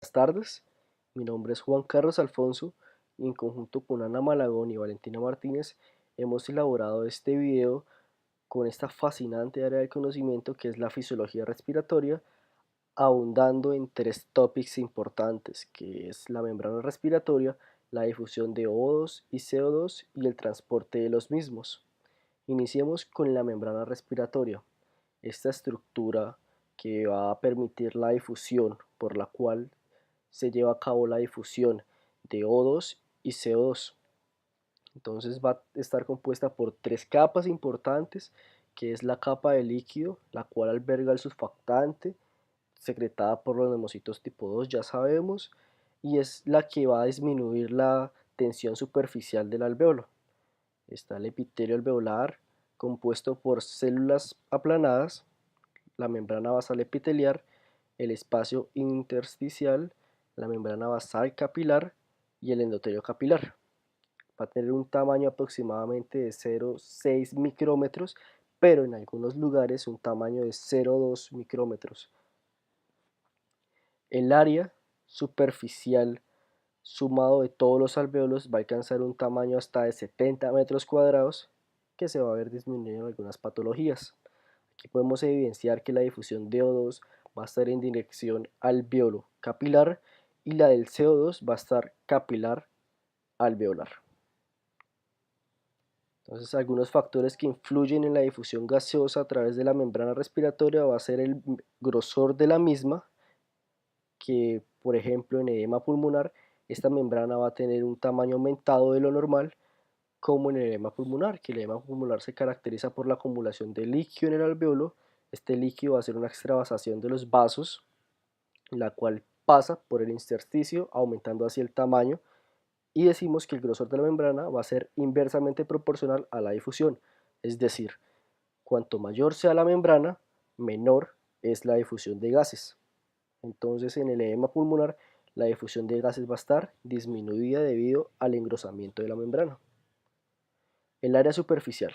Buenas tardes, mi nombre es Juan Carlos Alfonso y en conjunto con Ana Malagón y Valentina Martínez hemos elaborado este video con esta fascinante área del conocimiento que es la fisiología respiratoria, ahondando en tres tópicos importantes, que es la membrana respiratoria, la difusión de O2 y CO2 y el transporte de los mismos. Iniciemos con la membrana respiratoria, esta estructura que va a permitir la difusión por la cual se lleva a cabo la difusión de O2 y CO2. Entonces va a estar compuesta por tres capas importantes, que es la capa de líquido, la cual alberga el surfactante, secretada por los neumocitos tipo 2, ya sabemos, y es la que va a disminuir la tensión superficial del alveolo. Está el epitelio alveolar, compuesto por células aplanadas, la membrana basal epitelial, el espacio intersticial, la membrana basal capilar y el endotelio capilar. Va a tener un tamaño aproximadamente de 0,6 micrómetros, pero en algunos lugares un tamaño de 0,2 micrómetros. El área superficial sumado de todos los alvéolos va a alcanzar un tamaño hasta de 70 metros cuadrados, que se va a ver disminuido en algunas patologías. Aquí podemos evidenciar que la difusión de O2 va a estar en dirección alveolo capilar y la del CO2 va a estar capilar alveolar. Entonces, algunos factores que influyen en la difusión gaseosa a través de la membrana respiratoria va a ser el grosor de la misma, que por ejemplo en edema pulmonar esta membrana va a tener un tamaño aumentado de lo normal, como en el edema pulmonar, que el edema pulmonar se caracteriza por la acumulación de líquido en el alveolo. Este líquido va a ser una extravasación de los vasos, la cual pasa por el intersticio, aumentando así el tamaño, y decimos que el grosor de la membrana va a ser inversamente proporcional a la difusión, es decir, cuanto mayor sea la membrana, menor es la difusión de gases. Entonces en el edema pulmonar la difusión de gases va a estar disminuida debido al engrosamiento de la membrana. El área superficial.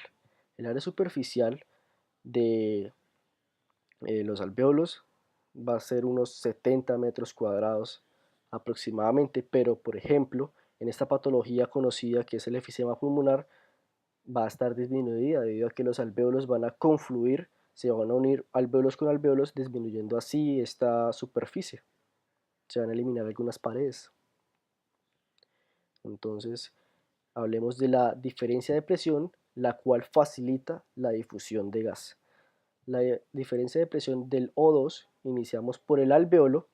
El área superficial de los alvéolos va a ser unos 70 metros cuadrados aproximadamente, pero por ejemplo, en esta patología conocida que es el efisema pulmonar, va a estar disminuida debido a que los alvéolos van a confluir, se van a unir alvéolos con alvéolos, disminuyendo así esta superficie. Se van a eliminar algunas paredes. Entonces, hablemos de la diferencia de presión, la cual facilita la difusión de gas. La diferencia de presión del O2, iniciamos por el alvéolo.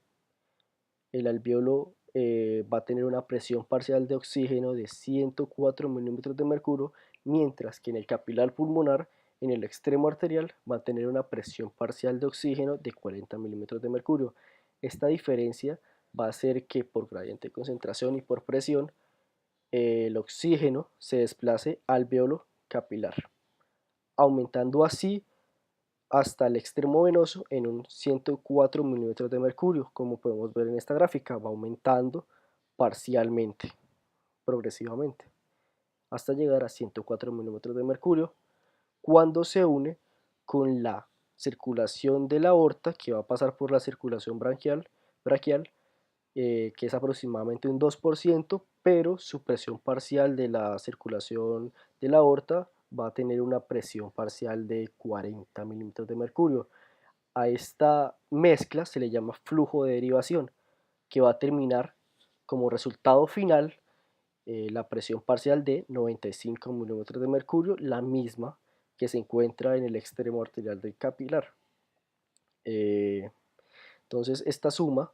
El alvéolo va a tener una presión parcial de oxígeno de 104 milímetros de mercurio, mientras que en el capilar pulmonar, en el extremo arterial, va a tener una presión parcial de oxígeno de 40 milímetros de mercurio. Esta diferencia va a hacer que por gradiente de concentración y por presión, el oxígeno se desplace al alvéolo capilar, aumentando así hasta el extremo venoso en un 104 milímetros de mercurio. Como podemos ver en esta gráfica, va aumentando parcialmente, progresivamente, hasta llegar a 104 milímetros de mercurio, cuando se une con la circulación de la aorta, que va a pasar por la circulación braquial, que es aproximadamente un 2%, pero su presión parcial de la circulación de la aorta va a tener una presión parcial de 40 milímetros de mercurio. A esta mezcla se le llama flujo de derivación, que va a terminar como resultado final la presión parcial de 95 milímetros de mercurio, la misma que se encuentra en el extremo arterial del capilar. Entonces esta suma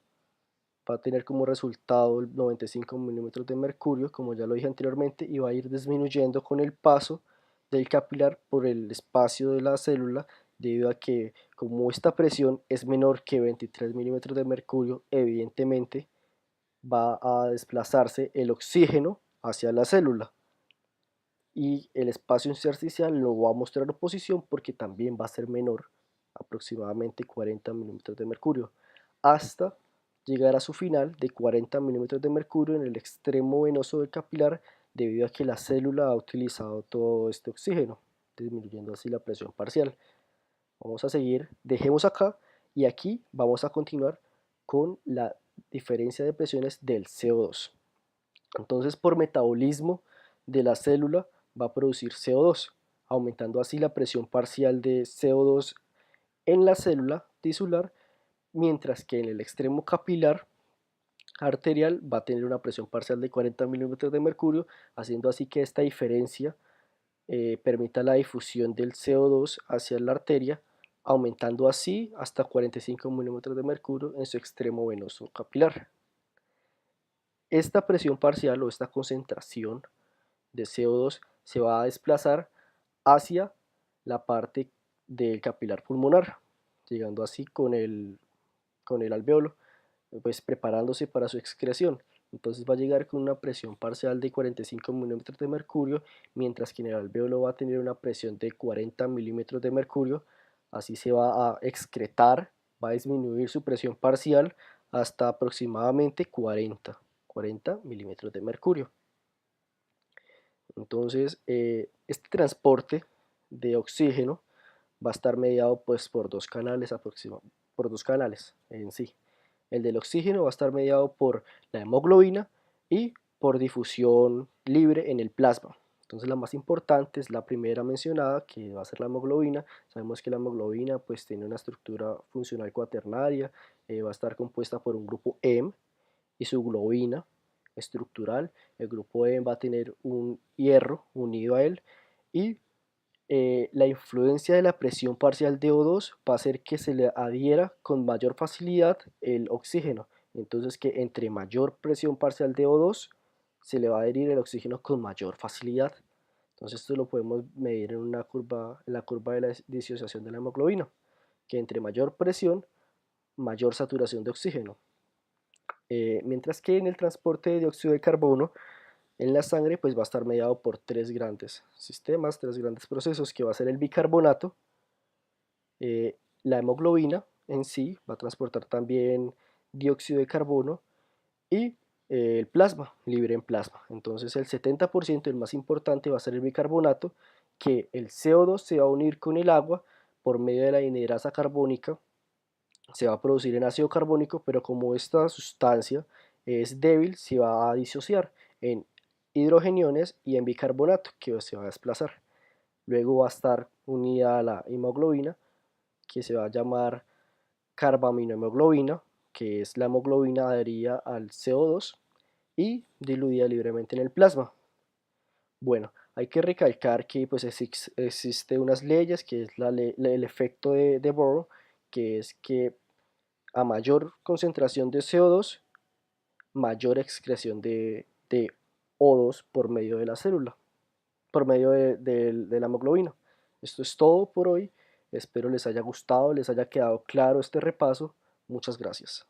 va a tener como resultado 95 milímetros de mercurio, como ya lo dije anteriormente, y va a ir disminuyendo con el paso del capilar por el espacio de la célula, debido a que como esta presión es menor que 23 milímetros de mercurio, evidentemente va a desplazarse el oxígeno hacia la célula y el espacio intersticial lo va a mostrar oposición porque también va a ser menor, aproximadamente 40 milímetros de mercurio, hasta llegar a su final de 40 milímetros de mercurio en el extremo venoso del capilar, debido a que la célula ha utilizado todo este oxígeno, disminuyendo así la presión parcial. Vamos a seguir, dejemos acá y aquí vamos a continuar con la diferencia de presiones del CO2. Entonces, por metabolismo de la célula va a producir CO2, aumentando así la presión parcial de CO2 en la célula tisular, mientras que en el extremo capilar arterial va a tener una presión parcial de 40 milímetros de mercurio, haciendo así que esta diferencia permita la difusión del CO2 hacia la arteria, aumentando así hasta 45 milímetros de mercurio en su extremo venoso capilar. Esta presión parcial o esta concentración de CO2 se va a desplazar hacia la parte del capilar pulmonar, llegando así con el alveolo, pues preparándose para su excreción. Entonces va a llegar con una presión parcial de 45 milímetros de mercurio, mientras que en el alveolo va a tener una presión de 40 milímetros de mercurio. Así se va a excretar, va a disminuir su presión parcial hasta aproximadamente 40 milímetros de mercurio. Entonces, este transporte de oxígeno va a estar mediado pues por dos canales por dos canales en sí. El del oxígeno va a estar mediado por la hemoglobina y por difusión libre en el plasma. Entonces la más importante es la primera mencionada, que va a ser la hemoglobina. Sabemos que la hemoglobina pues tiene una estructura funcional cuaternaria, va a estar compuesta por un grupo heme y su globina estructural. El grupo heme va a tener un hierro unido a él y la influencia de la presión parcial de O2 va a hacer que se le adhiera con mayor facilidad el oxígeno. Entonces que entre mayor presión parcial de O2 se le va a adherir el oxígeno con mayor facilidad. Entonces esto lo podemos medir en una curva, en la curva de la disociación de la hemoglobina, que entre mayor presión, mayor saturación de oxígeno. Mientras que en el transporte de dióxido de carbono en la sangre pues va a estar mediado por tres grandes sistemas, tres grandes procesos, que va a ser el bicarbonato, la hemoglobina en sí va a transportar también dióxido de carbono y el plasma, libre en plasma. Entonces el 70%, el más importante, va a ser el bicarbonato, que el CO2 se va a unir con el agua por medio de la anhidrasa carbónica, se va a producir en ácido carbónico, pero como esta sustancia es débil, se va a disociar en hidrogeniones y en bicarbonato, que se va a desplazar. Luego va a estar unida a la hemoglobina, que se va a llamar carbaminohemoglobina, que es la hemoglobina adherida al CO2 y diluida libremente en el plasma. Bueno, hay que recalcar que pues existe unas leyes, que es el efecto de Bohr, que es que a mayor concentración de CO2, mayor excreción de O2 por medio de la célula, por medio de la hemoglobina. Esto es todo por hoy. Espero les haya gustado, les haya quedado claro este repaso. Muchas gracias.